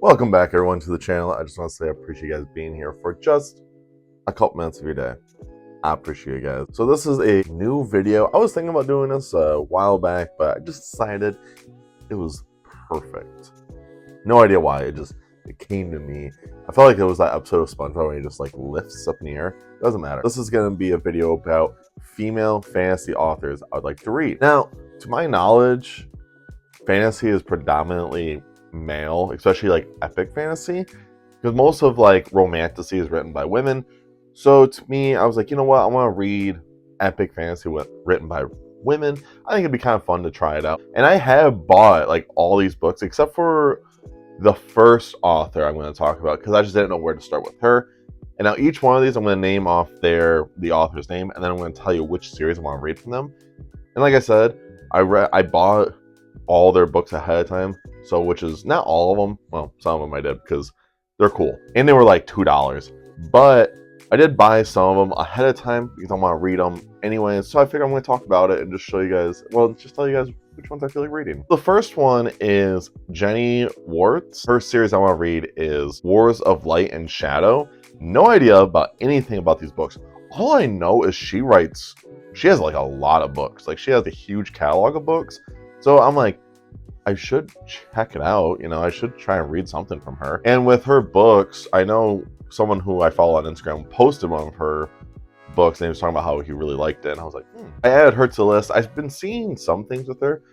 Welcome back, everyone, to the channel. I just want to say I appreciate you guys being here for just a couple minutes of your day. I appreciate you guys. So this is a new video. I was thinking about doing this a while back, but I just decided it was perfect. No idea why. It came to me. I felt like it was that episode of SpongeBob where he just like lifts up in the air. Doesn't matter. This is going to be a video about female fantasy authors I would like to read. Now, to my knowledge, fantasy is predominantly male, especially like epic fantasy, because most of like romantasy is written by women. So to me, I was like, you know what, I want to read epic fantasy written by women. I think it'd be kind of fun to try it out. And I have bought like all these books except for the first author I'm going to talk about, because I just didn't know where to start with her. And now each one of these I'm going to name off the author's name, and then I'm going to tell you which series I want to read from them. And like I said, I bought all their books ahead of time, so which is not all of them. Well, some of them I did because they're cool, and they were like $2. But I did buy some of them ahead of time because I want to read them anyway. So I figured I'm going to talk about it and just show you guys. Well, just tell you guys which ones I feel like reading. The first one is Jenny Wart's. Her series I want to read is Wars of Light and Shadow. No idea about anything about these books. All I know is she has like a lot of books. Like she has a huge catalog of books. So I'm like, I should check it out. You know, I should try and read something from her. And with her books, I know someone who I follow on Instagram posted one of her books and he was talking about how he really liked it. And I was like, I added her to the list. I've been seeing some things with her.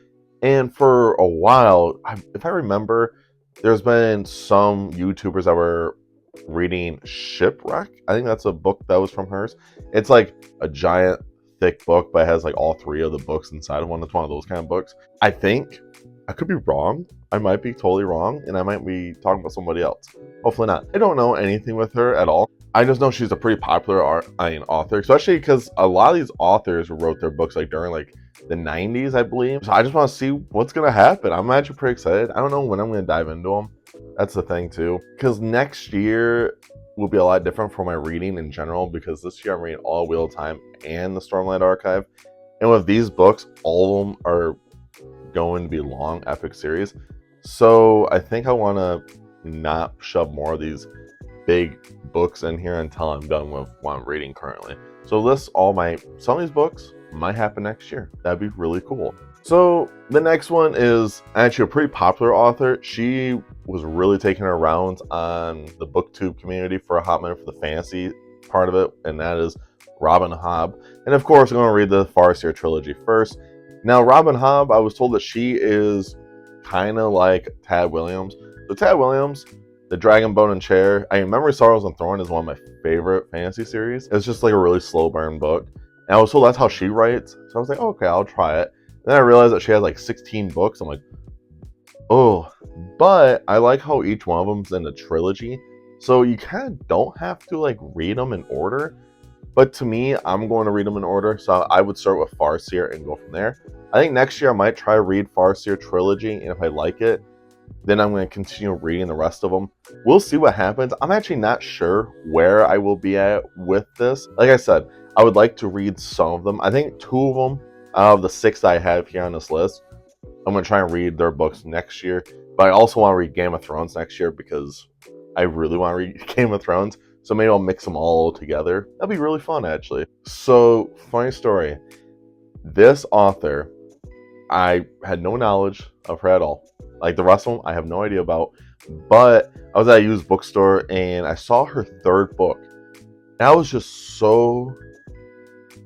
And for a while, if I remember, there's been some YouTubers that were reading Shipwreck. I think that's a book that was from hers. It's like a giant thick book, but it has like all three of the books inside of one. It's one of those kind of books. I think, I could be wrong. I might be totally wrong, and I might be talking about somebody else. Hopefully not. I don't know anything with her at all. I just know she's a pretty popular author, especially because a lot of these authors wrote their books like during like the 90s, I believe. So I just want to see what's going to happen. I'm actually pretty excited. I don't know when I'm going to dive into them. That's the thing too. Because next year will be a lot different for my reading in general, because this year I'm reading all Wheel of Time and the Stormlight Archive. And with these books, all of them are going to be long epic series. So I think I want to not shove more of these big books in here until I'm done with what I'm reading currently. So some of these books might happen next year. That'd be really cool. So the next one is actually a pretty popular author. She was really taking her rounds on the booktube community for a hot minute for the fantasy part of it, and that is Robin Hobb. And of course, I'm going to read the Farseer trilogy first. Now, Robin Hobb, I was told that she is kind of like Tad Williams. So Tad Williams, the Dragon, Bone, and Chair, I remember Sorrows and Thorn is one of my favorite fantasy series. It's just like a really slow burn book. And I was told that's how she writes. So I was like, okay, I'll try it. Then I realized that she has like 16 books. I'm like, oh. But I like how each one of them's in a trilogy. So you kind of don't have to like read them in order. But to me, I'm going to read them in order. So I would start with Farseer and go from there. I think next year I might try to read Farseer trilogy. And if I like it, then I'm going to continue reading the rest of them. We'll see what happens. I'm actually not sure where I will be at with this. Like I said, I would like to read some of them. I think 2 of them out of the 6 that I have here on this list, I'm going to try and read their books next year. But I also want to read Game of Thrones next year because I really want to read Game of Thrones. So maybe I'll mix them all together. That'd be really fun, actually. So, funny story. This author, I had no knowledge of her at all. Like the rest of them, I have no idea about. But I was at a used bookstore and I saw her 3rd book. And I was just so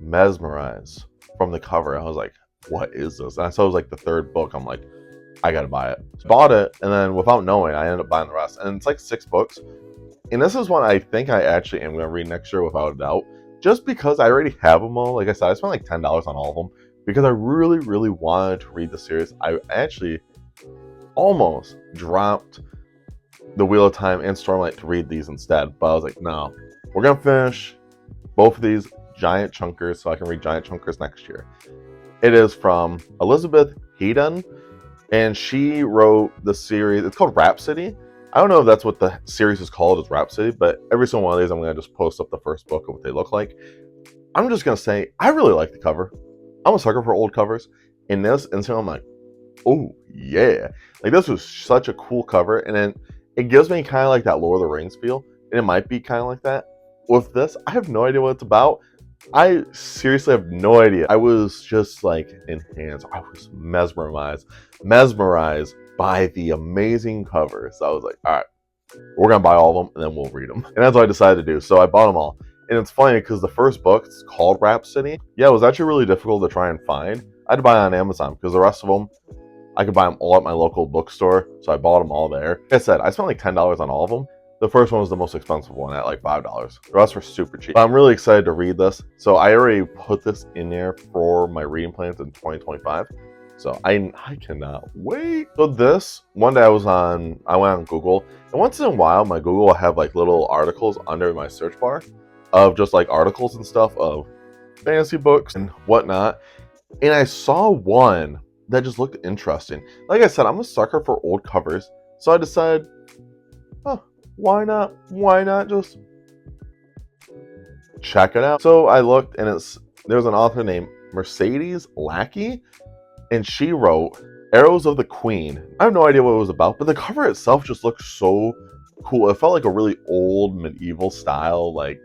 mesmerized from the cover. I was like, what is this? And I saw it was like the 3rd book. I'm like, I gotta buy it. So bought it, and then without knowing, I ended up buying the rest. And it's like 6 books. And this is one I think I actually am going to read next year without a doubt. Just because I already have them all. Like I said, I spent like $10 on all of them. Because I really, really wanted to read the series. I actually almost dropped the Wheel of Time and Stormlight to read these instead. But I was like, no. We're going to finish both of these giant chunkers so I can read giant chunkers next year. It is from Elizabeth Hedon. And she wrote the series. It's called Rhapsody. I don't know if that's what the series is called, is Rhapsody, but every single one of these, I'm going to just post up the first book of what they look like. I'm just going to say, I really like the cover. I'm a sucker for old covers. In this instant, I'm like, oh, yeah. Like, this was such a cool cover. And then It gives me kind of like that Lord of the Rings feel, and it might be kind of like that. With this, I have no idea what it's about. I seriously have no idea. I was just like enhanced. I was mesmerized by the amazing covers. So I was like, all right, we're gonna buy all of them and then we'll read them. And that's what I decided to do. So I bought them all. And it's funny because the first book, it's called Rhapsody. Yeah, it was actually really difficult to try and find. I had to buy it on Amazon because the rest of them, I could buy them all at my local bookstore. So I bought them all there. Like I said, I spent like $10 on all of them. The first one was the most expensive one at like $5. The rest were super cheap. But I'm really excited to read this. So I already put this in there for my reading plans in 2025. So I cannot wait. So this, one day I went on Google, and once in a while my Google will have like little articles under my search bar of just like articles and stuff of fantasy books and whatnot. And I saw one that just looked interesting. Like I said, I'm a sucker for old covers. So I decided, oh, why not just check it out? So I looked, and there's an author named Mercedes Lackey, and she wrote Arrows of the Queen. I have no idea what it was about, but the cover itself just looked so cool. It felt like a really old medieval style like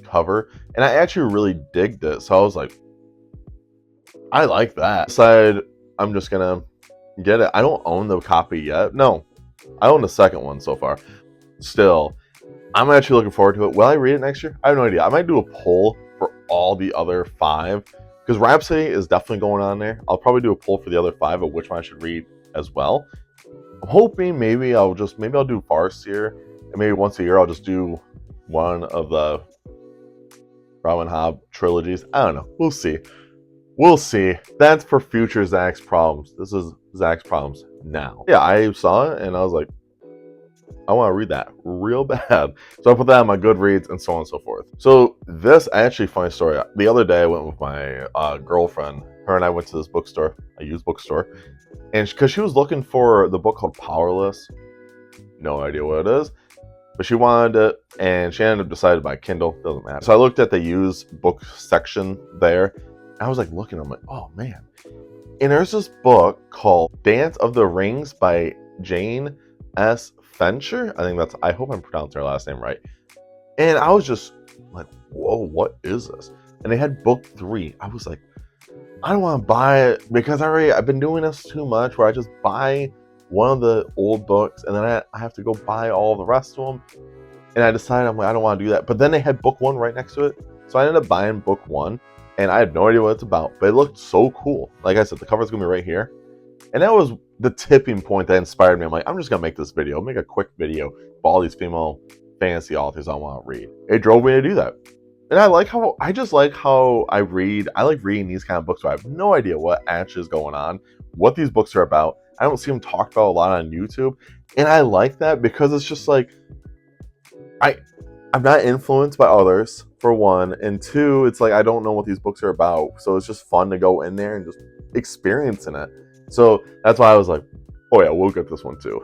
cover, and I actually really digged it. So I was like, I like that. I decided I'm just gonna get it. I don't own the copy yet. No, I own the second one so far. Still, I'm actually looking forward to it. Will I read it next year? I have no idea. I might do a poll for all the other 5, because Rhapsody is definitely going on there. I'll probably do a poll for the other 5 of which one I should read as well. I'm hoping maybe I'll do Farseer, and maybe once a year I'll just do one of the Robin Hobb trilogies. I don't know. We'll see. We'll see. That's for future Zach's problems. This is Zach's problems now. Yeah, I saw it and I was like, I want to read that real bad. So I put that on my Goodreads and so on and so forth. So this actually, funny story. The other day I went with my girlfriend. Her and I went to this bookstore, a used bookstore. And because she was looking for the book called Powerless. No idea what it is. But she wanted it, and she ended up deciding to buy Kindle. Doesn't matter. So I looked at the used book section there. I was like looking, I'm like, oh man. And there's this book called Dance of the Rings by Jane S. Fincher. I hope I'm pronouncing her last name right. And I was just like, whoa, what is this? And they had book 3. I was like, I don't want to buy it because I've been doing this too much where I just buy one of the old books and then I have to go buy all the rest of them. And I decided, I'm like, I don't want to do that. But then they had book 1 right next to it. So I ended up buying book 1. And I had no idea what it's about, but it looked so cool. Like I said, the cover's gonna be right here. And that was the tipping point that inspired me. I'm like, I'm just gonna make this video, make a quick video of all these female fantasy authors I want to read. It drove me to do that. And I just like how I read. I like reading these kind of books where I have no idea what actually is going on, what these books are about. I don't see them talked about a lot on YouTube. And I like that because it's just like, I'm not influenced by others, for one, and 2, it's like I don't know what these books are about, so it's just fun to go in there and just experiencing it. So that's why I was like, oh yeah, we'll get this one too.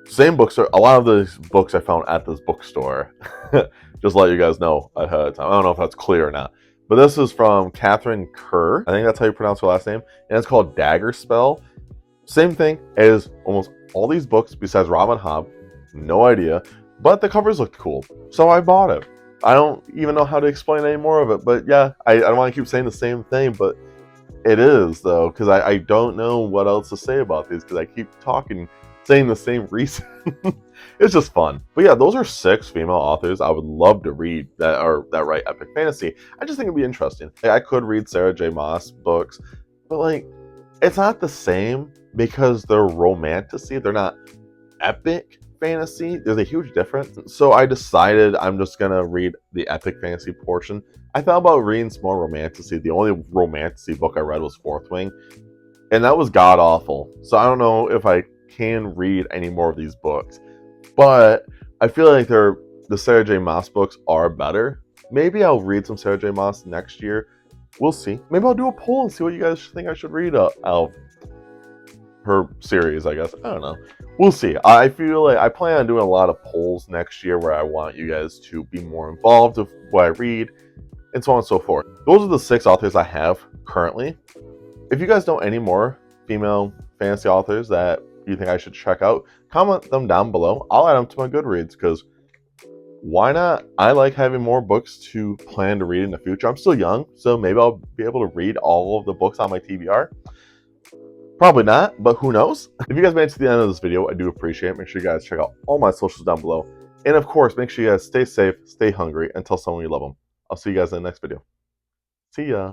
Same bookstore. A lot of the books I found at this bookstore. Just let you guys know ahead of time. I don't know if that's clear or not. But this is from Catherine Kerr. I think that's how you pronounce her last name. And it's called Dagger Spell. Same thing as almost all these books besides Robin Hobb. No idea. But the covers looked cool. So I bought it. I don't even know how to explain any more of it. But yeah, I don't want to keep saying the same thing. But it is, though. Because I don't know what else to say about these. Because I keep talking, saying the same reason. It's just fun. But yeah, those are 6 female authors I would love to read that write epic fantasy. I just think it'd be interesting. Like, I could read Sarah J. Maas books. But like, it's not the same because they're romantasy. They're not epic fantasy. There's a huge difference. So I decided I'm just gonna read the epic fantasy portion. I thought about reading some more romantasy. The only romantasy book I read was Fourth Wing, and that was god awful. So I don't know if I can read any more of these books, but I feel like the Sarah J. Maas books are better. Maybe I'll read some Sarah J. Maas next year. We'll see. Maybe I'll do a poll and see what you guys think I should read out of her series, I guess. I don't know. We'll see. I feel like I plan on doing a lot of polls next year where I want you guys to be more involved with what I read and so on and so forth. Those are the 6 authors I have currently. If you guys know any more female fantasy authors that you think I should check out, comment them down below. I'll add them to my Goodreads, because why not? I like having more books to plan to read in the future. I'm still young, so maybe I'll be able to read all of the books on my TBR. Probably not, but who knows? If you guys made it to the end of this video, I do appreciate it. Make sure you guys check out all my socials down below. And of course, make sure you guys stay safe, stay hungry, and tell someone you love them. I'll see you guys in the next video. See ya.